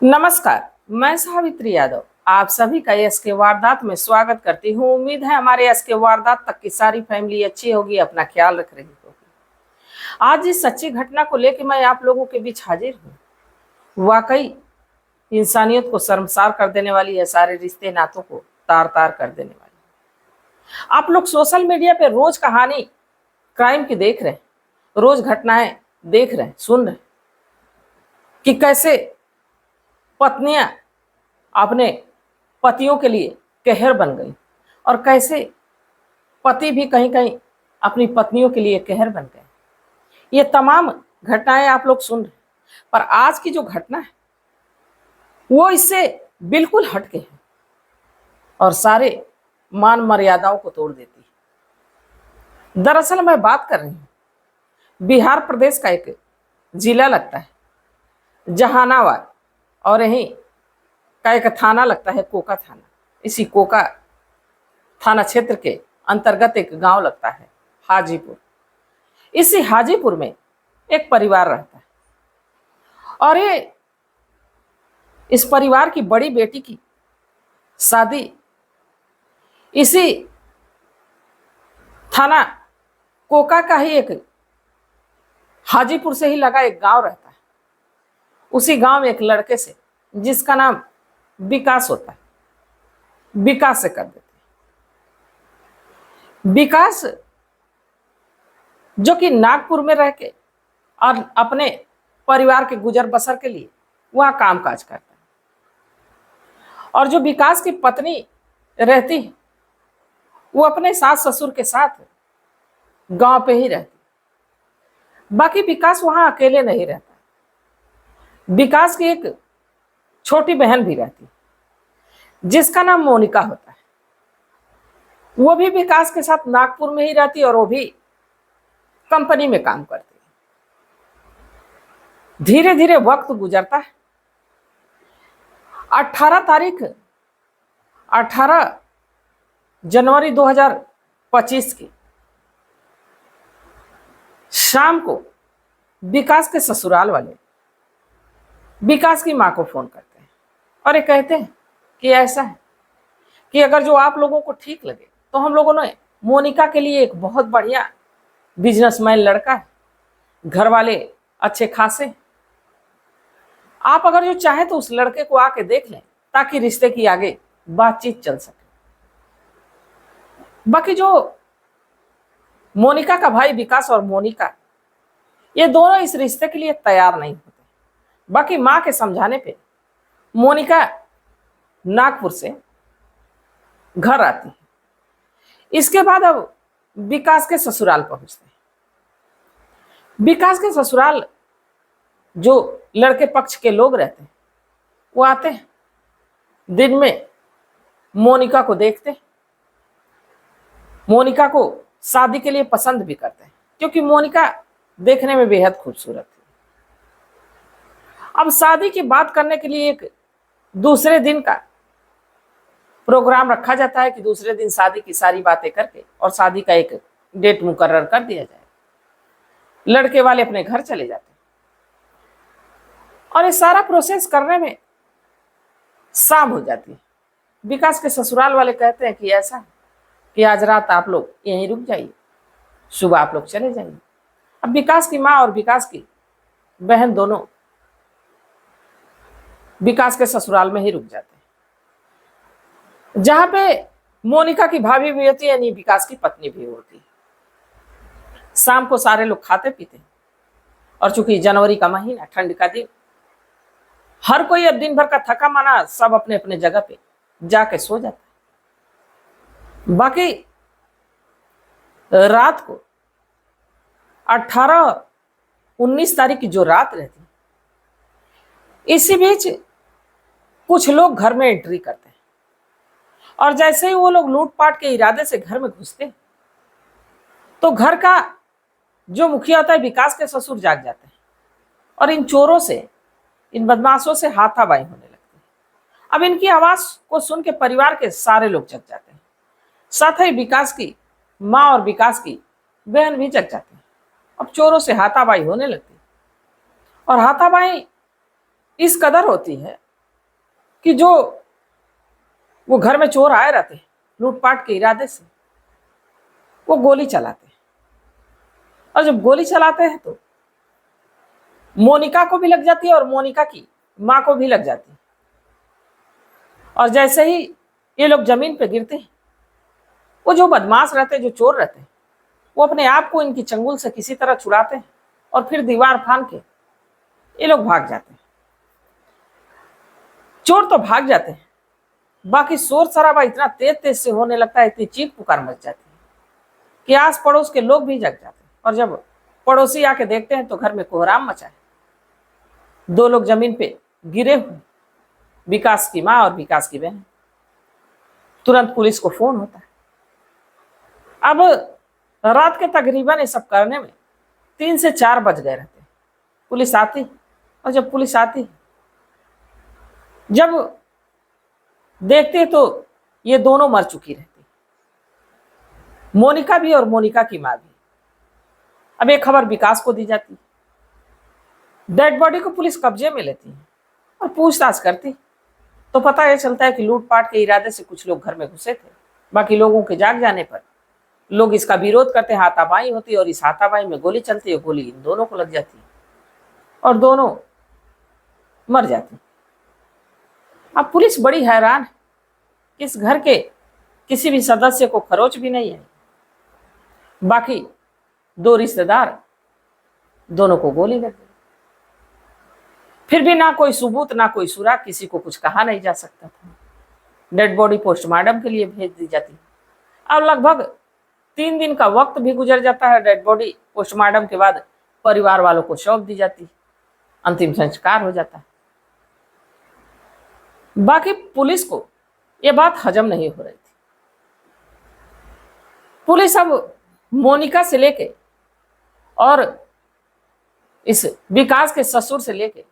नमस्कार। मैं सावित्री यादव आप सभी का एस के वारदात में स्वागत करती हूँ। उम्मीद है हमारे एस के वारदात तक की सारी फैमिली अच्छी होगी, अपना ख्याल रख रही होगी। आज इस सच्ची घटना को लेकर मैं आप लोगों के बीच हाजिर हूँ। वाकई इंसानियत को शर्मसार कर देने वाली है, सारे रिश्ते नातों को तार तार कर देने वाली। आप लोग सोशल मीडिया पे रोज कहानी क्राइम की देख रहे हैं, रोज घटनाएं देख रहे हैं, सुन रहे हैं कि कैसे पत्नियां अपने पतियों के लिए कहर बन गई और कैसे पति भी कहीं कहीं अपनी पत्नियों के लिए कहर बन गए। ये तमाम घटनाएं आप लोग सुन रहे हैं, पर आज की जो घटना है वो इससे बिल्कुल हटके है और सारे मान मर्यादाओं को तोड़ देती है। दरअसल मैं बात कर रही हूँ बिहार प्रदेश का एक जिला लगता है जहानाबाद, और यहीं का एक थाना लगता है कोका थाना। इसी कोका थाना क्षेत्र के अंतर्गत एक गांव लगता है हाजीपुर। इसी हाजीपुर में एक परिवार रहता है और ये इस परिवार की बड़ी बेटी की शादी इसी थाना कोका का ही एक हाजीपुर से ही लगा एक गांव रहता है। उसी गांव में एक लड़के से जिसका नाम विकास होता है, विकास से कर देते हैं। विकास जो कि नागपुर में रह के और अपने परिवार के गुजर बसर के लिए वहां काम काज करता है, और जो विकास की पत्नी रहती है वो अपने सास ससुर के साथ गांव पे ही रहती। बाकी विकास वहां अकेले नहीं रहता, विकास की एक छोटी बहन भी रहती जिसका नाम मोनिका होता है। वो भी विकास के साथ नागपुर में ही रहती और वो भी कंपनी में काम करती है। धीरे धीरे वक्त गुजरता है। 18 जनवरी 2025 की शाम को विकास के ससुराल वाले विकास की मां को फोन करते हैं और ये कहते हैं कि ऐसा है कि अगर जो आप लोगों को ठीक लगे तो हम लोगों ने मोनिका के लिए एक बहुत बढ़िया बिजनेसमैन लड़का है, घर वाले अच्छे खासे, आप अगर जो चाहे तो उस लड़के को आके देख लें ताकि रिश्ते की आगे बातचीत चल सके। बाकी जो मोनिका का भाई विकास और मोनिका ये दोनों इस रिश्ते के लिए तैयार नहीं होते। बाकी मां के समझाने पे मोनिका नागपुर से घर आती है। इसके बाद अब विकास के ससुराल पहुंचते हैं। विकास के ससुराल जो लड़के पक्ष के लोग रहते हैं वो आते हैं, दिन में मोनिका को देखते हैं, मोनिका को शादी के लिए पसंद भी करते हैं क्योंकि मोनिका देखने में बेहद खूबसूरत थी। अब शादी की बात करने के लिए एक दूसरे दिन का प्रोग्राम रखा जाता है कि दूसरे दिन शादी की सारी बातें करके और शादी का एक डेट मुकर्रर कर दिया जाए। लड़के वाले अपने घर चले जाते हैं और ये सारा प्रोसेस करने में शाम हो जाती है। विकास के ससुराल वाले कहते हैं कि ऐसा है कि आज रात आप लोग यहीं रुक जाइए, सुबह आप लोग चले जाइए। अब विकास की माँ और विकास की बहन दोनों विकास के ससुराल में ही रुक जाते हैं, जहां पे मोनिका की भाभी भी होती है, यानी विकास की पत्नी भी होती है। शाम को सारे लोग खाते पीते हैं और चूंकि जनवरी का महीना, ठंड का दिन, हर कोई अब दिन भर का थका माना सब अपने अपने जगह पे जाके सो जाता है। बाकी रात को 18-19 तारीख की जो रात रहती, इसी बीच कुछ लोग घर में एंट्री करते हैं और जैसे ही वो लोग लूटपाट के इरादे से घर में घुसते तो घर का जो मुखिया होता है विकास के ससुर जाग जाते हैं और इन चोरों से, इन बदमाशों से हाथापाई होने लगती है। अब इनकी आवाज को सुन के परिवार के सारे लोग जग जाते हैं, साथ ही विकास की माँ और विकास की बहन भी जग जाते हैं। अब चोरों से हाथापाई होने लगती और हाथापाई इस कदर होती है कि जो वो घर में चोर आए रहते लूटपाट के इरादे से, वो गोली चलाते हैं। और जब गोली चलाते हैं तो मोनिका को भी लग जाती है और मोनिका की मां को भी लग जाती है। और जैसे ही ये लोग जमीन पे गिरते हैं, वो जो बदमाश रहते हैं, जो चोर रहते हैं, वो अपने आप को इनकी चंगुल से किसी तरह छुड़ाते हैं और फिर दीवार फान के ये लोग भाग जाते हैं। चोर तो भाग जाते हैं, बाकी शोर शराबा इतना तेज तेज से होने लगता है, इतनी चीख पुकार मच जाती है कि आस पड़ोस के लोग भी जग जाते हैं। और जब पड़ोसी आके देखते हैं तो घर में कोहराम मचा है। दो लोग जमीन पे गिरे हुए, विकास की मां और विकास की बहन। तुरंत पुलिस को फोन होता है। अब रात के तकरीबन ये सब करने में 3 से 4 बज गए रहते। पुलिस आती, और जब पुलिस आती, जब देखते तो ये दोनों मर चुकी रहती, मोनिका भी और मोनिका की मां भी। अब एक खबर विकास को दी जाती, डेड बॉडी को पुलिस कब्जे में लेती है और पूछताछ करती तो पता यह चलता है कि लूटपाट के इरादे से कुछ लोग घर में घुसे थे। बाकी लोगों के जाग जाने पर लोग इसका विरोध करते, हाथापाई होती और इस हाथापाई में गोली चलती है। गोली इन दोनों को लग जाती और दोनों मर जाती। अब पुलिस बड़ी हैरान है कि इस घर के किसी भी सदस्य को खरोच भी नहीं है। बाकी 2 रिश्तेदार, दोनों को गोली लग गई। फिर भी ना कोई सबूत, ना कोई सुराग, किसी को कुछ कहा नहीं जा सकता था। डेड बॉडी पोस्टमार्टम के लिए भेज दी जाती। अब लगभग 3 दिन का वक्त भी गुजर जाता है। डेड बॉडी पोस्टमार्टम के बाद परिवार वालों को सौंप दी जाती, अंतिम संस्कार हो जाता है। बाकी पुलिस को यह बात हजम नहीं हो रही थी। पुलिस अब मोनिका से लेके और इस विकास के ससुर से लेके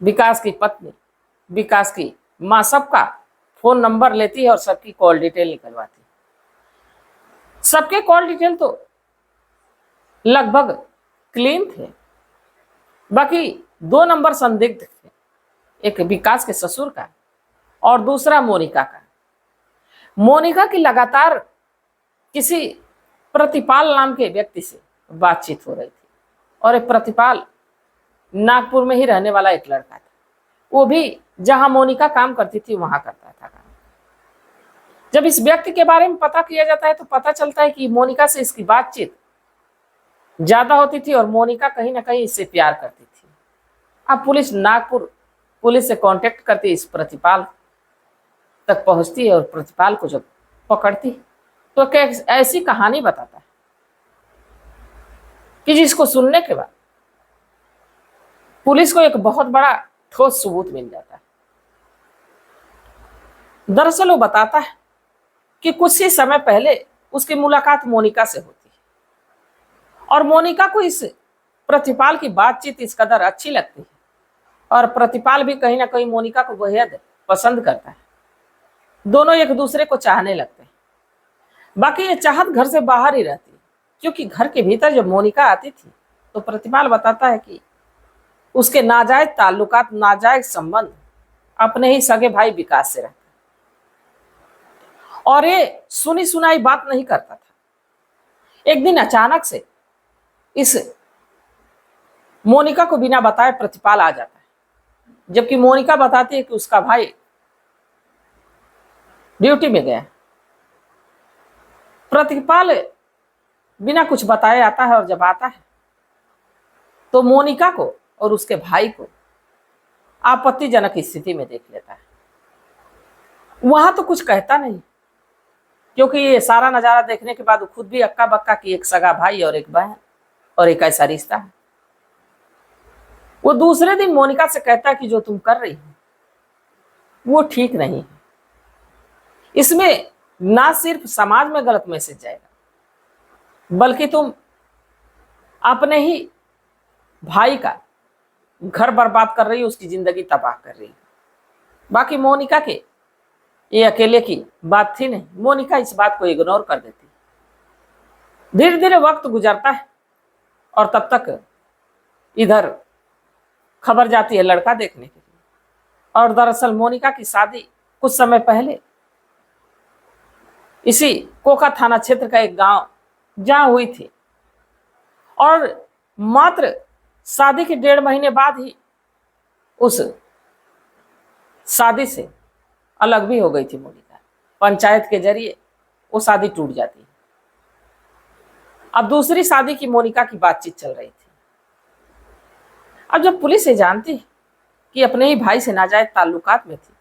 विकास की पत्नी, विकास की मां, सबका फोन नंबर लेती है और सबकी कॉल डिटेल निकलवाती है। सबके कॉल डिटेल तो लगभग क्लीन थे। बाकी 2 नंबर संदिग्ध थे, एक विकास के ससुर का और दूसरा मोनिका का। मोनिका की लगातार किसी प्रतिपाल नाम के व्यक्ति से बातचीत हो रही थी, और एक प्रतिपाल नागपुर में ही रहने वाला एक लड़का था। वो भी जहां मोनिका काम करती थी वहां करता था काम। जब इस व्यक्ति के बारे में पता किया जाता है तो पता चलता है कि मोनिका से इसकी बातचीत ज्यादा होती थी और मोनिका कहीं ना कहीं इससे प्यार करती थी। अब पुलिस नागपुर पुलिस से कांटेक्ट करती, इस प्रतिपाल तक पहुंचती है और प्रतिपाल को जब पकड़ती तो ऐसी कहानी बताता है कि जिसको सुनने के बाद पुलिस को एक बहुत बड़ा ठोस सबूत मिल जाता है। दरअसल वो बताता है कि कुछ ही समय पहले उसकी मुलाकात मोनिका से होती है और मोनिका को इस प्रतिपाल की बातचीत इस कदर अच्छी लगती है और प्रतिपाल भी कहीं ना कहीं मोनिका को बेहद पसंद करता है। दोनों एक दूसरे को चाहने लगते हैं। बाकी ये चाहत घर से बाहर ही रहती है, क्योंकि घर के भीतर जब मोनिका आती थी तो प्रतिपाल बताता है कि उसके नाजायज ताल्लुकात, नाजायज संबंध अपने ही सगे भाई विकास से रहते और ये सुनी सुनाई बात नहीं करता था। एक दिन अचानक से इस मोनिका को बिना बताए प्रतिपाल आ जाता है, जबकि मोनिका बताती है कि उसका भाई ड्यूटी में गया। प्रतिपाल बिना कुछ बताए आता है और जब आता है तो मोनिका को और उसके भाई को आपत्तिजनक स्थिति में देख लेता है। वहां तो कुछ कहता नहीं, क्योंकि ये सारा नजारा देखने के बाद वो खुद भी अक्का बक्का कि एक सगा भाई और एक बहन और एक ऐसा रिश्ता है। वो दूसरे दिन मोनिका से कहता है कि जो तुम कर रही हो वो ठीक नहीं है। इसमें ना सिर्फ समाज में गलत मैसेज जाएगा, बल्कि तुम अपने ही भाई का घर बर्बाद कर रही हो, उसकी जिंदगी तबाह कर रही हो। बाकी मोनिका के ये अकेले की बात थी नहीं, मोनिका इस बात को इग्नोर कर देती। धीरे धीरे वक्त गुजरता है और तब तक इधर खबर जाती है लड़का देखने के लिए। और दरअसल मोनिका की शादी कुछ समय पहले इसी कोका थाना क्षेत्र का एक गांव जहां हुई थी, और मात्र शादी के 1.5 महीने बाद ही उस शादी से अलग भी हो गई थी मोनिका। पंचायत के जरिए वो शादी टूट जाती है। अब दूसरी शादी की मोनिका की बातचीत चल रही थी। अब जब पुलिस ये जानती कि अपने ही भाई से नाजायज ताल्लुकात में थी,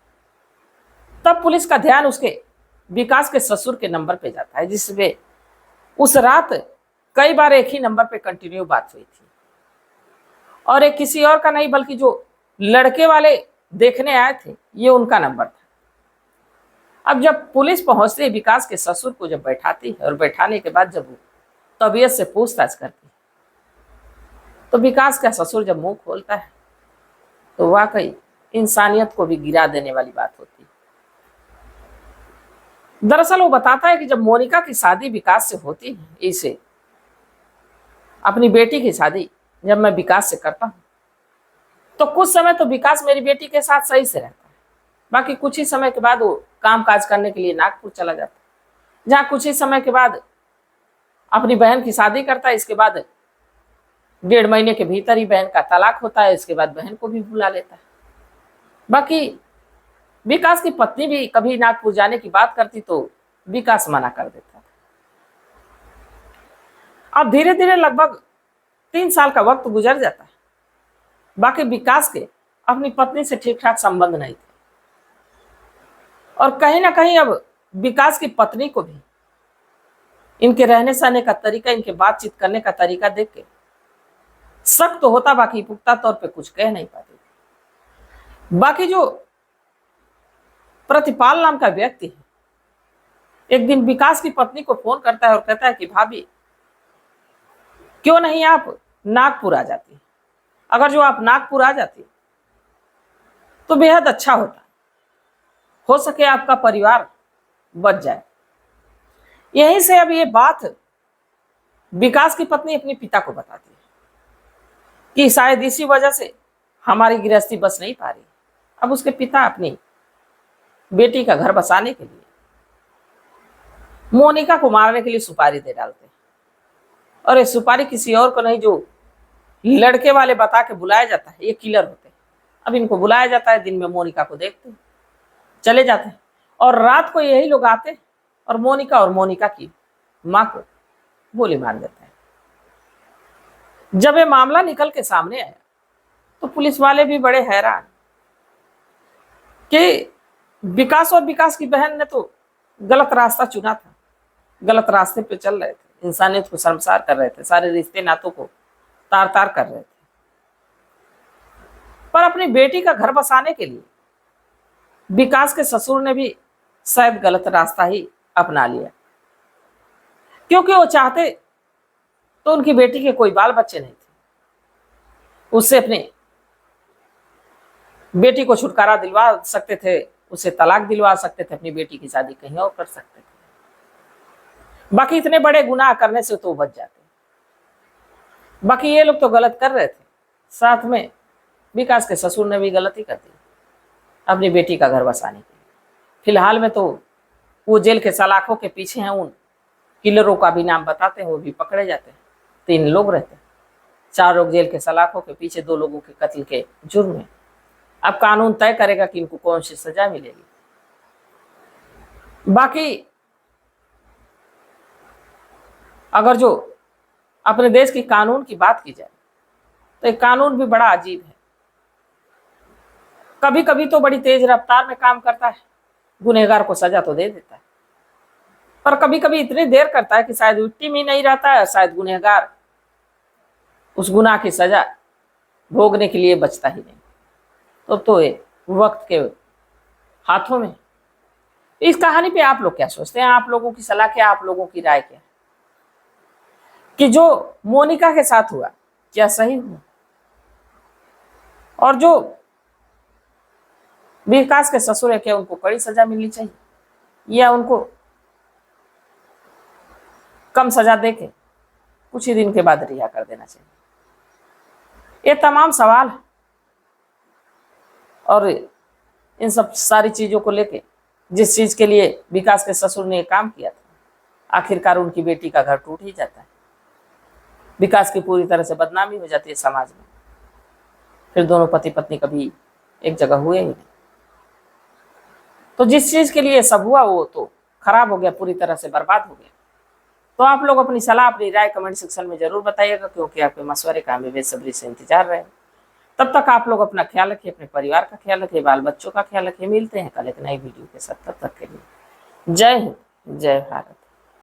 तब पुलिस का ध्यान उसके विकास के ससुर के नंबर पे जाता है, जिसमें उस रात कई बार एक ही नंबर पे कंटिन्यू बात हुई थी, और एक किसी और का नहीं बल्कि जो लड़के वाले देखने आए थे ये उनका नंबर था। अब जब पुलिस पहुंचती है, विकास के ससुर को जब बैठाती है और बैठाने के बाद जब वो तबीयत से पूछताछ करती है, तो विकास का ससुर जब मुंह खोलता है तो वाकई इंसानियत को भी गिरा देने वाली बात होती है। दरअसल वो बताता है कि जब मोनिका की शादी विकास से होती है, इसे अपनी बेटी की शादी जब मैं विकास से करता हूं, तो कुछ समय तो विकास मेरी बेटी के साथ सही से रहता है। बाकी कुछ ही समय के बाद वो काम काज करने के लिए नागपुर चला जाता है, जहां कुछ ही समय के बाद अपनी बहन की शादी करता है। इसके बाद 1.5 महीने के भीतर ही बहन का तलाक होता है। इसके बाद बहन को भी बुला लेता है। बाकी विकास की पत्नी भी कभी नागपुर जाने की बात करती तो विकास मना कर देता था। अब धीरे धीरे लगभग 3 साल का वक्त गुजर जाता है। बाकी विकास के अपनी पत्नी से ठीक ठाक संबंध नहीं थे, और कहीं ना कहीं अब विकास की पत्नी को भी इनके रहने सहने का तरीका, इनके बातचीत करने का तरीका देख के शक तो होता, बाकी पुख्ता तौर पे कुछ कह नहीं पाती। बाकी जो प्रतिपाल नाम का व्यक्ति है, एक दिन विकास की पत्नी को फोन करता है और कहता है कि भाभी क्यों नहीं आप नागपुर आ जाती, अगर जो आप नागपुर आ जाती तो बेहद अच्छा होता, हो सके आपका परिवार बच जाए। यहीं से अब ये बात विकास की पत्नी अपने पिता को बताती है कि शायद इसी वजह से हमारी गृहस्थी बस नहीं पा रही। अब उसके पिता अपनी बेटी का घर बसाने के लिए मोनिका को मारने के लिए सुपारी दे डालते हैं, और ये सुपारी किसी और को नहीं, जो लड़के वाले बता के बुलाया जाता है, ये किलर होते हैं। अब इनको बुलाया जाता है, दिन में मोनिका को देखते हैं, चले जाते हैं, और रात को यही लोग आते हैं और मोनिका की मां को गोली मार देते हैं। जब ये मामला निकल के सामने आया तो पुलिस वाले भी बड़े हैरान कि विकास और विकास की बहन ने तो गलत रास्ता चुना था, गलत रास्ते पे चल रहे थे, इंसानियत को शर्मसार कर रहे थे, सारे रिश्ते नातों को तार तार कर रहे थे, पर अपनी बेटी का घर बसाने के लिए विकास के ससुर ने भी शायद गलत रास्ता ही अपना लिया, क्योंकि वो चाहते तो उनकी बेटी के कोई बाल बच्चे नहीं थे, उससे अपने बेटी को छुटकारा दिलवा सकते थे, उसे तलाक दिलवा सकते थे, अपनी बेटी की शादी कहीं और कर सकते थे। बाकी इतने बड़े गुनाह करने से तो बच जाते। बाकी ये लोग तो गलत कर रहे थे, साथ में विकास के ससुर ने भी गलती कर दी अपनी बेटी का घर बसाने के लिए। फिलहाल में तो वो जेल के सलाखों के पीछे हैं, उन किलरों का भी नाम बताते हैं, वो भी पकड़े जाते हैं। 3 लोग रहते हैं, 4 लोग जेल के सलाखों के पीछे, 2 लोगों के कत्ल के जुर्म में। अब कानून तय करेगा कि इनको कौन सी सजा मिलेगी। बाकी अगर जो अपने देश की कानून की बात की जाए तो एक कानून भी बड़ा अजीब है। कभी कभी तो बड़ी तेज रफ्तार में काम करता है, गुनहगार को सजा तो दे देता है, पर कभी कभी इतनी देर करता है कि शायद विक्टिम ही नहीं रहता है, शायद गुनहगार उस गुनाह की सजा भोगने के लिए बचता ही नहीं। तो ये वक्त के हाथों में। इस कहानी पे आप लोग क्या सोचते हैं? आप लोगों की सलाह क्या, आप लोगों की राय क्या कि जो मोनिका के साथ हुआ क्या सही हुआ, और जो विकास के ससुर है क्या उनको कड़ी सजा मिलनी चाहिए, या उनको कम सजा देके कुछ ही दिन के बाद रिहा कर देना चाहिए? ये तमाम सवाल और इन सब सारी चीजों को लेके, जिस चीज के लिए विकास के ससुर ने काम किया था, आखिरकार उनकी बेटी का घर टूट ही जाता है। विकास की पूरी तरह से बदनामी हो जाती है समाज में। फिर दोनों पति पत्नी कभी एक जगह हुए ही नहीं। तो जिस चीज के लिए सब हुआ वो तो खराब हो गया, पूरी तरह से बर्बाद हो गया। तो आप लोग अपनी सलाह, अपनी राय कमेंट सेक्शन में जरूर बताइएगा, क्योंकि आपके मशवरे का हमें बेसब्री से इंतजार रहे। तब तक आप लोग अपना ख्याल रखिए, अपने परिवार का ख्याल रखिए, बाल बच्चों का ख्याल रखिए। मिलते हैं कल एक नई वीडियो के साथ, तब तक के लिए जय हिंद, जय भारत।